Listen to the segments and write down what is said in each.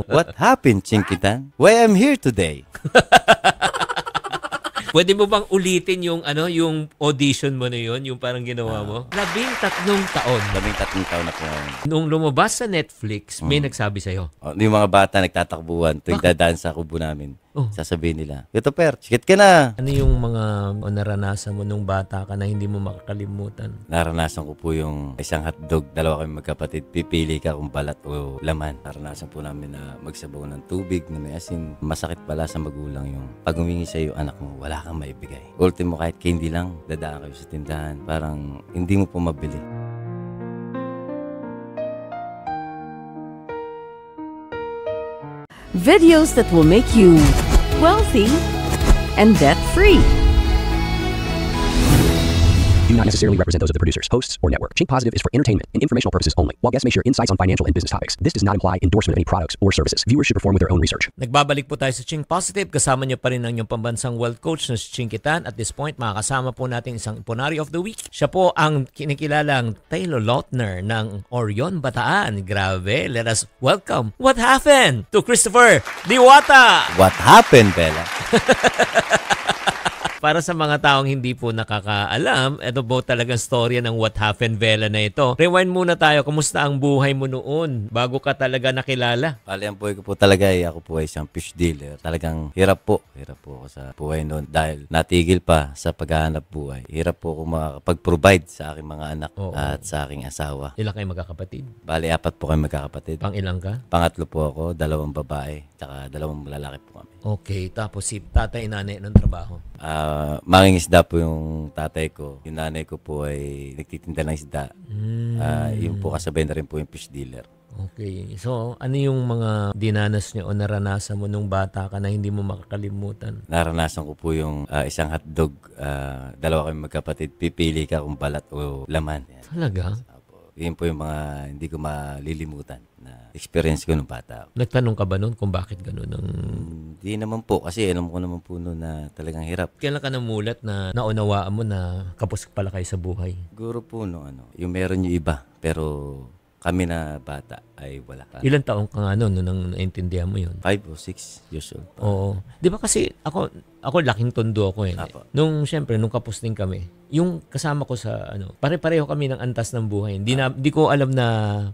What happened, Chinkitan? Why I'm here today? Pwede mo bang ulitin yung yung audition mo na yun, yung parang ginawa mo? 13 taon. 13 taon na po ngayon. Nung lumabas sa Netflix, may nagsabi sa'yo. Yung mga bata nagtatakbuhan tuwing dadaan sa kubo namin. Oh. Sasabihin nila, ito per, sikit ka na. Ano yung mga naranasan mo nung bata ka na hindi mo makakalimutan? Naranasan ko po yung isang hotdog, dalawa kami magkapatid, pipili ka kung balat o laman. Naranasan po namin na magsabaw ng tubig na may asin. Masakit pala sa magulang yung pag humingi sa iyo anak mo, wala kang maibigay. Ultimo kahit candy lang, dadaan kayo sa tindahan, parang hindi mo po mabili. Videos that will make you wealthy and debt-free. Do not necessarily represent those of the producers, hosts, or network. Chink Positive is for entertainment and informational purposes only. While guests may share insights on financial and business topics, this does not imply endorsement of any products or services. Viewers should perform with their own research. Nagbabalik po tayo sa Chink Positive. Kasama niyo pa rin ang inyong pambansang wealth coach na si Chinkitan. At this point, makakasama po natin isang Iponari of the Week. Siya po ang kinikilalang Taylor Lautner ng Orion, Bataan. Grabe. Let us welcome what happened to Christopher Diwata. What happened, Bella? Para sa mga taong hindi po nakakaalam, ito po talagang storya ng What Happened Vela na ito. Rewind muna tayo. Kumusta ang buhay mo noon bago ka talaga nakilala? Bali, ang buhay ko po talaga ay ako po ay isang fish dealer. Talagang hirap po. Hirap po ako sa buhay noon dahil natigil pa sa paghahanap buhay. Hirap po ako makapag-provide sa aking mga anak at sa aking asawa. Ilan kayo magkakapatid? Bali, 4 po kayo magkakapatid. Pang ilang ka? Pangatlo po ako, 2 babae, tsaka 2 lalaki po kami. Okay, tapos si tatay nanay ng trabaho? Mangingisda po yung tatay ko. Yung nanay ko po ay nagtitinda ng isda. Yung po kasabay na rin po yung fish dealer. Okay. So, ano yung mga dinanas niyo o naranasan mo nung bata ka na hindi mo makakalimutan? Naranasan ko po yung isang hotdog, 2 kami magkapatid, pipili ka kung balat o laman. Yan. Talaga? Yun po yung mga hindi ko malilimutan na experience ko nung bata. Nagtanong ka ba noon kung bakit gano'n? Hindi naman po kasi alam ko naman po noon na talagang hirap. Kailan ka namulat na naunawaan mo na kapos pala kayo sa buhay? Siguro po yung meron yung iba pero kami na bata ay wala. Ilan taong ka nga noon nung naintindihan mo yun? 5 o 6 years old. Oo. Di ba kasi ako laking tondo ako eh. Apo. Nung syempre, nung kapos din kami, yung kasama ko sa pare-pareho kami ng antas ng buhay. Hindi ko alam na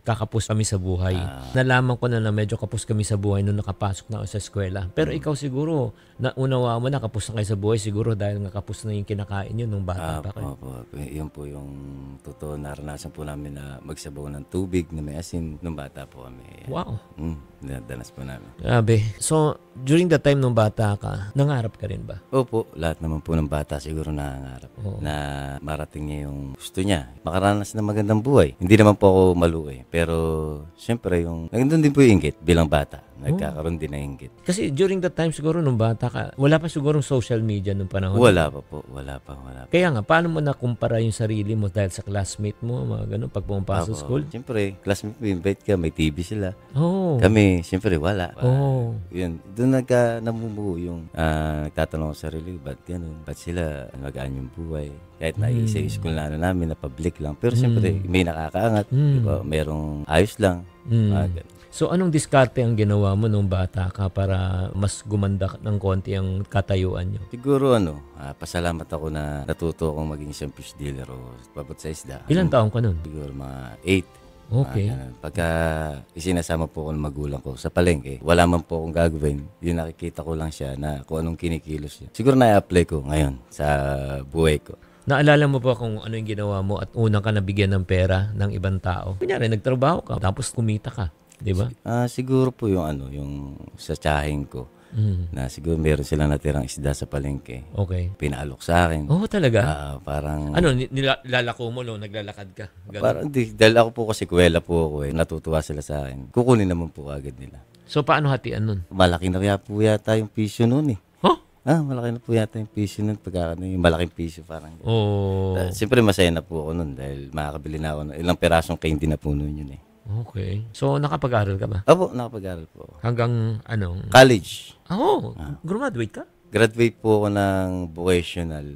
kakapos kami sa buhay. Nalaman ko na medyo kapos kami sa buhay nung nakapasok na ako sa eskwela. Pero ikaw siguro, naunawa mo na kapos na kayo sa buhay siguro dahil nga kapos na yung kinakain nyo nung bata pa kayo. Yun po yung totoo naranasan po namin na magsabaw ng tubig na may asin nung bata po kami. Wow. Danas po namin. Grabe. So, during the time nung bata ka, nangarap ka rin ba? Opo, lahat naman po ng bata siguro nangangarap na marating niya yung gusto niya. Makaranas ng magandang buhay. Hindi naman po ako maluwi. Pero, siyempre, nandun din po yung inggit bilang bata. Nagkakaroon din ng inggit. Kasi during that time siguro nung bata ka, wala pa sigurong social media nung panahon. Wala pa po. Wala pa. Kaya nga, paano mo nakumpara yung sarili mo dahil sa classmate mo, mga ganun, pag pumapasok sa school? Siyempre, classmate mo, invite ka, may TV sila. Oh. Kami, siyempre, wala. Oh. Yun, doon namumuo yung nagtatanong sa sarili, ba't ganun? Ba't sila magaan yung buhay? Kahit naisa yung school na namin, na public lang. Pero siyempre, may nakakaangat. Diba? Merong ayos lang. So, anong diskarte ang ginawa mo nung bata ka para mas gumanda ng konti ang katayuan nyo? Siguro pasalamat ako na natuto akong maging isang fish dealer o babot sa isda. Ilan taong ka nun? Siguro mga 8. Okay. Pagka isinasama po ako ng magulang ko sa palengke, wala man po akong gagawin. Yung nakikita ko lang siya na kung anong kinikilos niya. Siguro na-apply ko ngayon sa buhay ko. Naalala mo ba kung ano yung ginawa mo at unang ka nabigyan ng pera ng ibang tao? Kunyari, nagtrabaho ka, tapos kumita ka. Di ba? Siguro po yung sa tsahin ko. Na siguro meron silang natirang isda sa palengke. Okay. Pinaalok sa akin. Oh, talaga? Parang... nilalako mo naglalakad ka? Ganun. Parang dahil ako po kasi kuwela po ako natutuwa sila sa akin. Kukunin naman po agad nila. So, paano hatian nun? Malaki na kaya po yata yung piso nun eh. Huh? Malaki na po yata yung piso nun. Yung malaking piso parang. Oh. Siyempre masaya na po ako nun dahil makakabili na ako ng ilang perasong candy na po nun yun eh. Okay. So, nakapag-aral ka ba? Opo, nakapag-aral po ako. Hanggang anong? College. Graduate ka? Graduate po ako ng vocational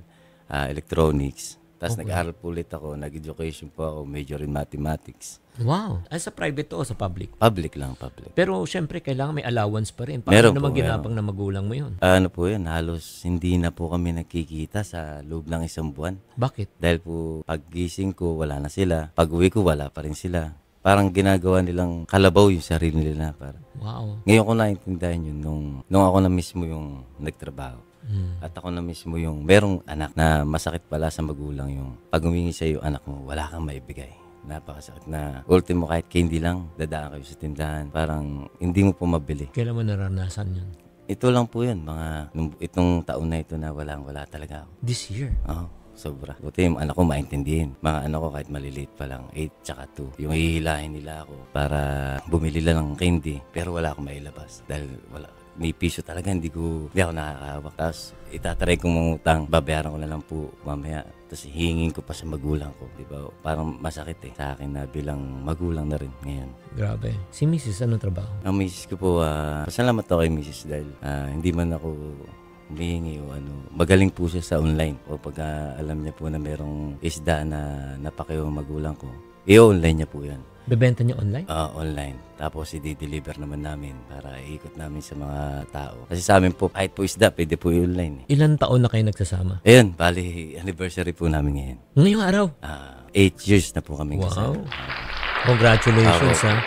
electronics. Tapos nag-aral po ulit ako, nag-education po ako, major in mathematics. Wow. Sa private to o sa public? Public lang, public. Pero syempre, kailangan may allowance pa rin. Paano Meron naman po, ginapang na magulang mo yun? Ano po yun, halos hindi na po kami nagkikita sa loob ng isang buwan. Bakit? Dahil po paggising ko, wala na sila. Pag-uwi ko, wala pa rin sila. Parang ginagawa nilang kalabaw yung sarili nila. Wow. Ngayon ko naintindihan yun nung ako na mismo yung nagtrabaho. At ako na mismo yung merong anak na masakit pala sa magulang yung pag humingi sa iyo anak mo, wala kang maibigay. Napakasakit na ultimo kahit candy lang, dadaan kayo sa tindahan. Parang hindi mo po mabili. Kailan mo naranasan yun? Ito lang po yun, itong taon na ito na wala talaga ako. This year? Oo, sobra. Buti yung anak ko maintindihin. Mga anak ko kahit maliliit pa lang, 8 tsaka 2. Yung hihilahin nila ako para bumili lang ng candy, pero wala akong mailabas. Dahil may piso talaga, hindi ako nakakahawak. Tapos itatry kong mangutang, babayaran ko na lang po mamaya. Tapos hihingin ko pa sa magulang ko. Di ba? Parang masakit sa akin na bilang magulang na rin ngayon. Grabe. Si Mrs. anong trabaho? Ang misis ko po, pasalamat ako kay misis dahil hindi man ako humihingi o magaling po siya sa online. O pag alam niya po na merong isda na napakiyo ang magulang ko, i-online niya po yan. Bebenta niyo online? Online. Tapos i-deliver naman namin para iikot namin sa mga tao. Kasi sa amin po, kahit po isda, pwede po i-online. Ilan taon na kayo nagsasama? Ayun, bali, anniversary po namin ngayon. Ngayong araw? 8 years na po kami kasama. Wow. Congratulations ha.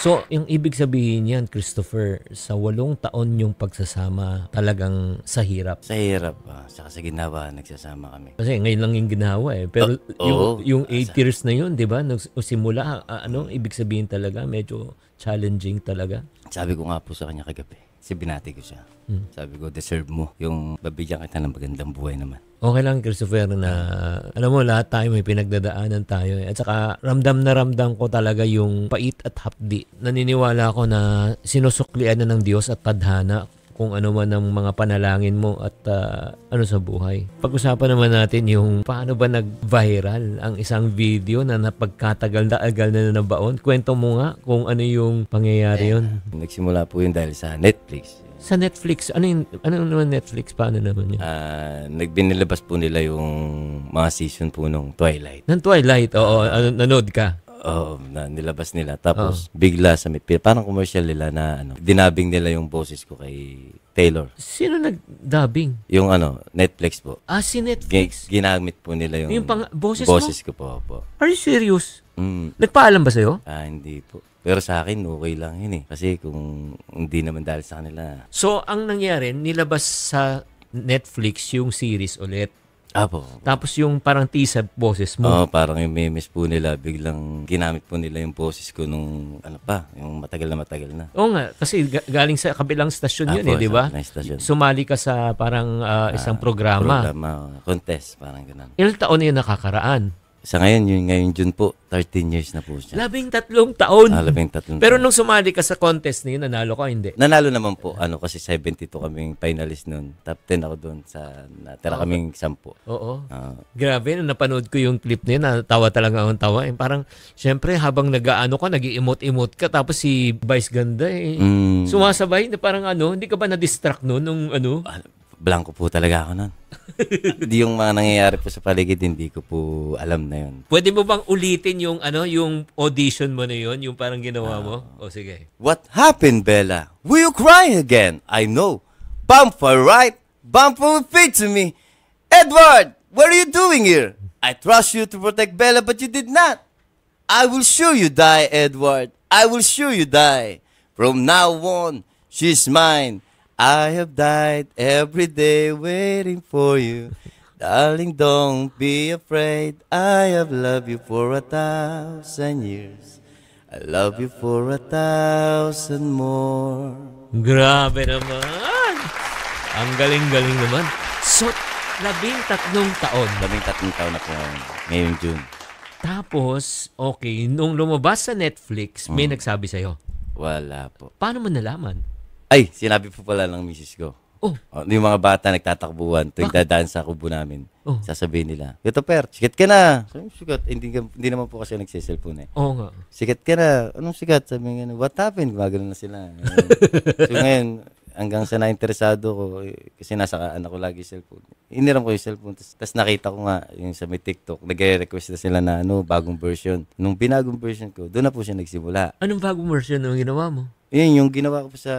So, yung ibig sabihin yan, Christopher, sa 8 taon yung pagsasama talagang sa hirap. Sa hirap, saka sa ginawa, nagsasama kami. Kasi ngayon lang yung ginawa Pero yung 8 years na yun, di ba? Simula, ibig sabihin talaga, medyo challenging talaga. Sabi ko nga po sa kanya kagabi, binati ko siya. Sabi ko, deserve mo yung babigyan kita ng magandang buhay naman. Okay lang, Christopher, na alam mo, lahat tayo may pinagdadaanan tayo. At saka ramdam na ramdam ko talaga yung pait at hapdi. Naniniwala ako na sinusuklian na ng Diyos at tadhana kung ano man ang mga panalangin mo at sa buhay. Pag-usapan naman natin yung paano ba nag-viral ang isang video na napagkatagal-tagal na nabaon. Kwento mo nga kung ano yung pangyayari yun. Nagsimula po yun dahil sa Netflix. Sa Netflix, ano naman Netflix? Paano naman yun? Nagbinilabas po nila yung mga season po nung Twilight. Ng Twilight, oo. Nanood ka? Oo, nilabas nila. Tapos bigla sa parang commercial nila na dinabing nila yung boses ko kay Taylor. Sino nag-dubbing? Yung Netflix po. Si Netflix? Ginamit po nila yung boses ko po. Are you serious? Nagpaalam ba sa'yo? Hindi po. Pero sa akin, okay lang yun Kasi kung hindi naman dahil sa kanila. So, ang nangyari, nilabas sa Netflix yung series ulit. Apo. Tapos yung parang teaser boses mo. Parang yung memes po nila, biglang ginamit po nila yung boses ko nung yung matagal na. Oo nga, kasi galing sa kabilang stasyon yun di ba? Sumali ka sa parang isang programa. Contest, parang ganun. Ilang taon na yun nakakaraan? Sa ngayon June po, 13 years na po siya. 13 taon. 13 Pero nung sumali ka sa contest na yun, nanalo ka, hindi? Nanalo naman po, kasi 72 kaming finalist noon. Top 10 ako doon natira kaming 10. Oo. Grabe, nung napanood ko yung clip na yun, natawa talaga akong tawa. Parang, syempre, habang nag-emote-emote ka, tapos si Vice Ganda sumasabay, na parang hindi ka ba na-distract noon nung Blanco po talaga ako nun. Hindi yung mga nangyayari po sa paligid, hindi ko po alam na yun. Pwede mo bang ulitin yung yung audition mo na yun, yung parang ginawa mo? Sige. What happened, Bella? Will you cry again? I know. Bumper, right? Bumper will fit to me. Edward, what are you doing here? I trust you to protect Bella, but you did not. I will show you die, Edward. I will show you die. From now on, she's mine. I have died every day waiting for you. Darling, don't be afraid. I have loved you for 1,000 years. I love you for 1,000 more. Grabe naman. Ang galing-galing naman. So, 13 taon. 13 taon na po ngayong June. Tapos, okay, nung lumabas sa Netflix, may nagsabi sa'yo? Wala po. Paano mo nalaman? Ay, sinabi po pala ng misis ko. Yung mga bata nagtatakbuhan, tuwing dadaan sa kubo namin, sasabihin nila, "Ito per, sikat ka na." Sabi, sikat, hindi naman po kasi nagsiselfone Oo nga. "Sikat ka na." "Anong sikat?" Sabi nga, "What happened?" Gumagano na sila. So ngayon, hanggang sa nainteresado ko, kasi nasa anak ko lagi cellphone. iniram ko yung cellphone. Tapos nakita ko nga yung sa may TikTok, nag-request na sila na bagong version. Nung binagong version ko, doon na po siya nagsimula. Anong bagong version ng ginawa mo? Yun, yung ginawa ko po sa,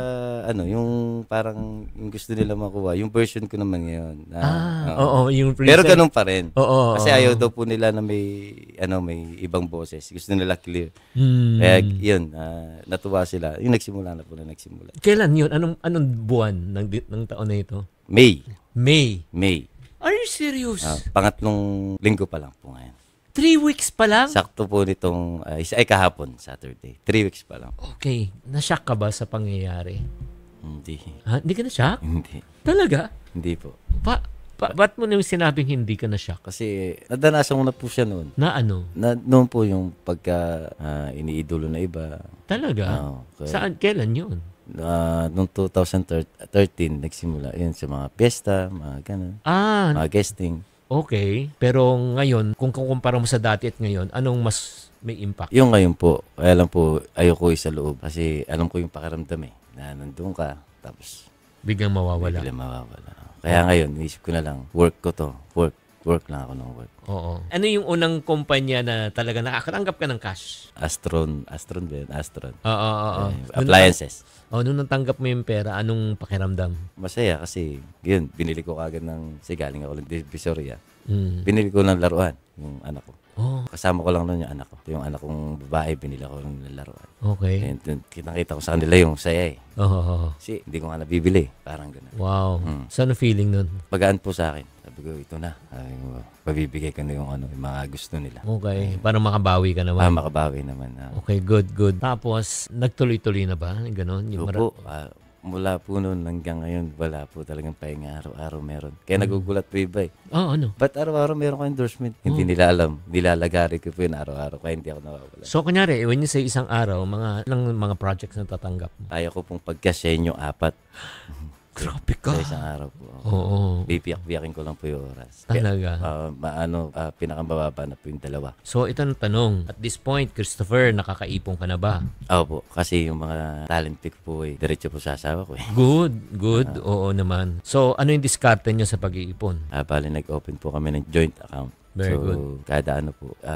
yung parang yung gusto nila makuha. Yung version ko naman ngayon. Oo, yung preset. Pero ganun pa rin. Oo. Kasi ayaw daw po nila na may ibang boses. Gusto nila clear. Kaya yun, natuwa sila. Yung nagsimula. Kailan yun? Anong buwan ng taon na ito? May. Are you serious? Pangatlong linggo pa lang po ngayon. 3 weeks pa lang? Sakto po nitong, kahapon, Saturday. 3 weeks pa lang. Okay. Na-shock ka ba sa pangyayari? Hindi. Hindi ka na-shock? Hindi. Talaga? Hindi po. Ba't mo nung sinabing hindi ka na-shock? Kasi nadanasan ko na po siya noon. Na ano? Noon po yung pagka iniidolo na iba. Talaga? Okay. Saan? Kailan yun? Noong 2013, nagsimula yun sa mga piyesta, mga ganun. Mga guesting. Okay. Pero ngayon, kung kukumpara mo sa dati at ngayon, anong mas may impact? Yung ngayon po, kaya lang po, ayoko sa loob. Kasi alam ko yung pakiramdam na nandun ka, tapos Biglang mawawala. Kaya ngayon, isip ko na lang, work ko to. Work lang ako ng work. Oo. Ano yung unang kumpanya na talaga nakakatanggap ka ng cash? Astron ba yun? Oo. Appliances. Nung natanggap mo yung pera, anong pakiramdam? Masaya kasi, yun, binili ko kagad galing ako ng Divisoria. Binili ko ng laruan, yung anak ko. Kasama ko lang nun yung anak ko. Yung anak kong babae, binili ko ng laruan. Okay. And kitang-kita ko sa kanila yung saya Kasi hindi ko nga nabibili. Parang gano'n. Wow. Saan ang feeling nun? Pagaan po sa akin. Sabi ko, ito na. Pabibigay ko na yung mga gusto nila. Okay. Para makabawi ka naman. Makabawi naman. Okay, good. Tapos, nagtuloy-tuloy na ba? Ganon? Opo. Mula po noon hanggang ngayon, wala po talagang pahinga. Araw-araw meron. Kaya nagugulat po iba eh. Ano? Ba't araw-araw meron ko endorsement? Hindi nila alam. Nilalagari ko po yun araw-araw. Kaya hindi ako nawawala. So, kunyari, when you say isang araw, mga projects na tatanggap mo? Kaya ko pong pagkasenyo 4. Grabe ka. Sa isang araw po. Oo. Bipiyak-biyakin ko lang po yung oras. Talaga? Pinakamababa na po yung 2. So, ito ang tanong. At this point, Christopher, nakakaipon ka na ba? Po. Kasi yung mga talent pick po diretso po sa asawa ko Good. Oo naman. So, ano yung diskarte nyo sa pag-iipon? Bali, nag-open po kami ng joint account. Very good. Kada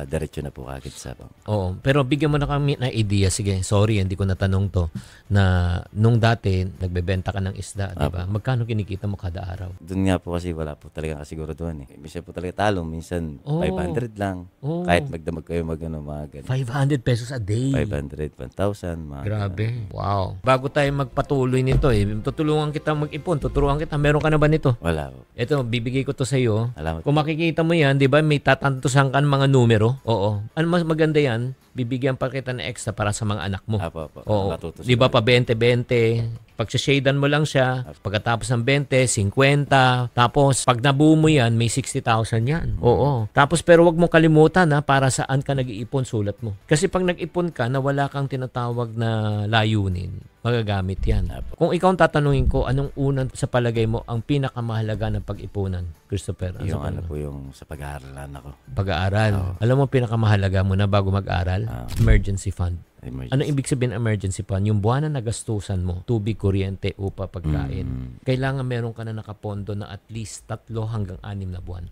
diretso na po kagad sa bank. Oo. Pero bigyan mo na kami na idea. Sige, sorry, hindi ko natanong to. Na nung dati, nagbebenta ka ng isda, di ba? Magkano kinikita mo kada araw? Doon nga po kasi wala po talagang kasiguraduhan eh. Minsan po talaga talo, minsan 500 lang. Kahit magdamag kayo mga ganun. 500 pesos a day. 500, 1,000, mga Grabe. Ganun. Wow. Bago tayo magpatuloy nito tutulungan kita mag-ipon, tuturuan kita. Meron ka na ba nito? Wala po. Ito, bibigay ko to sa iyo. Salamat. Kung makikita mo yan, di ba, may tatantusan ka mga numero. Oo. Ano mas maganda yan? Bibigyan pa kita ng extra para sa mga anak mo. Oo. Di ba pa 20-20? Pag-shadan mo lang siya, pagkatapos ng 20, 50. Tapos, pag nabuo mo yan, may 60,000 yan. Oo. Tapos, pero wag mo kalimutan para saan ka nag-iipon, sulat mo. Kasi pag nag-ipon ka na wala kang tinatawag na layunin, magagamit yan. Kung ikaw ang tatanungin ko, anong unang sa palagay mo ang pinakamahalaga ng pag-ipunan, Christopher? Yung po yung sa pag-aaralan ako. Pag-aaral. Alam mo, pinakamahalaga mo na bago mag-aral? Emergency fund. Ano ibig sabihin emergency fund? Yung buwan na nagastusan mo, tubig, kuryente, upa, pagkain. Kailangan meron ka na nakapondo na at least 3 hanggang 6 na buwan.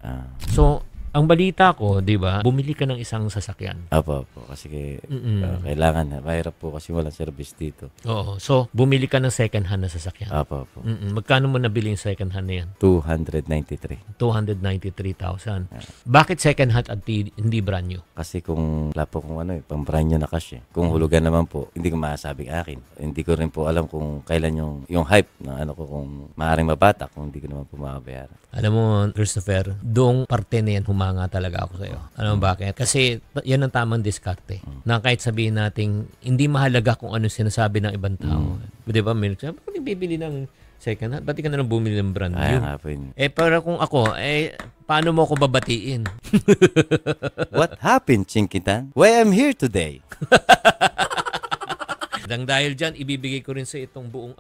So, ang balita ko, di ba, bumili ka ng isang sasakyan. Opo. Kasi kailangan. Mahirap po kasi walang service dito. Oo. So, bumili ka ng second hand na sasakyan. Opo. Magkano mo nabili yung second hand na yan? 293. 293,000. Bakit second hand at hindi brand new? Kasi kung wala po kung pang brand new na cash eh. Kung hulugan naman po, hindi ko masasabing akin. Hindi ko rin po alam kung kailan yung hype ng kung maaaring mabata kung hindi ko naman po makabayaran. Alam mo, Christopher, doong parte na yan, humanga talaga ako sa'yo. Alam mo bakit? Kasi yan ang tamang diskarte. Na kahit sabihin natin, hindi mahalaga kung ano sinasabi ng ibang tao. Di ba? May nagsabi, bakit bibili ng second hand? Ba't ka na lang bumili ng brand new? Para kung ako, paano mo ako babatiin? What happened, Chinkitan? Why I'm here today? Dahil dyan, ibibigay ko rin sa itong buong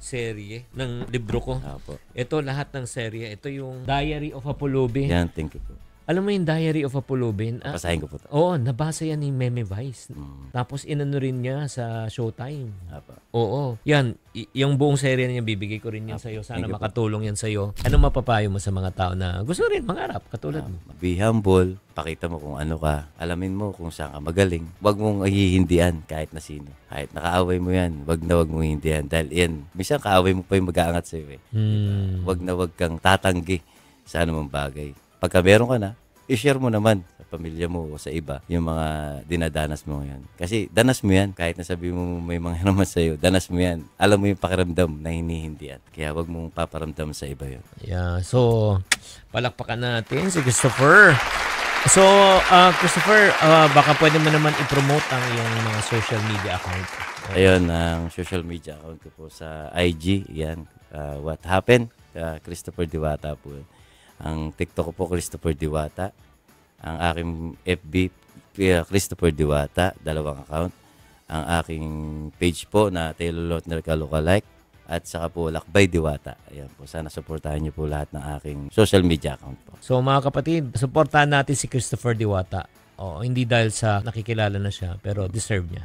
serye ng libro ko. Ito lahat ng serye. Ito yung Diary of a Pulubi. Yan, thank you po. Alam mo yung Diary of a Pulubin? Basahin ko po to. Oo, nabasa yan ni Meme Vice. Mm. Tapos inano rin niya sa Showtime. Apa. Oo. Yan, yung buong serye niya bibigay ko rin yan sa iyo. Sana Thank you po. makatulong yan sa iyo. Ano mapapayo mo sa mga tao na gusto rin mangarap katulad mo? Be humble, pakita mo kung ano ka, alamin mo kung saan ka magaling. Huwag mong hihindian kahit na sino. Kahit nakaaway mo yan, wag mong hihindian. Dahil yan, minsan kaaway mo pa yung mag-aangat sa'yo eh. Wag kang tatanggi sa anumang bagay. Pagka meron ka na, i-share mo naman sa pamilya mo o sa iba yung mga dinadanas mo yan. Kasi danas mo yan. Kahit nasabi mo may mga naman sa'yo, danas mo yan. Alam mo yung pakiramdam na hinihindihan. Kaya wag mong paparamdam sa iba yun. Yeah, so palakpakan natin si Christopher. So, Christopher, baka pwede mo naman i-promote ang iyong mga social media account. Ayun, ang social media account ko po sa IG, yan, What Happened, Christopher Diwata po. Ang TikTok ko po, Christopher Diwata. Ang aking FB, Christopher Diwata, 2 account. Ang aking page po na Taylor Lautner Lookalike. At saka po, Lakbay Diwata. Ayan po, sana supportahan niyo po lahat ng aking social media account po. So mga kapatid, supportahan natin si Christopher Diwata. Hindi dahil sa nakikilala na siya, pero deserve niya.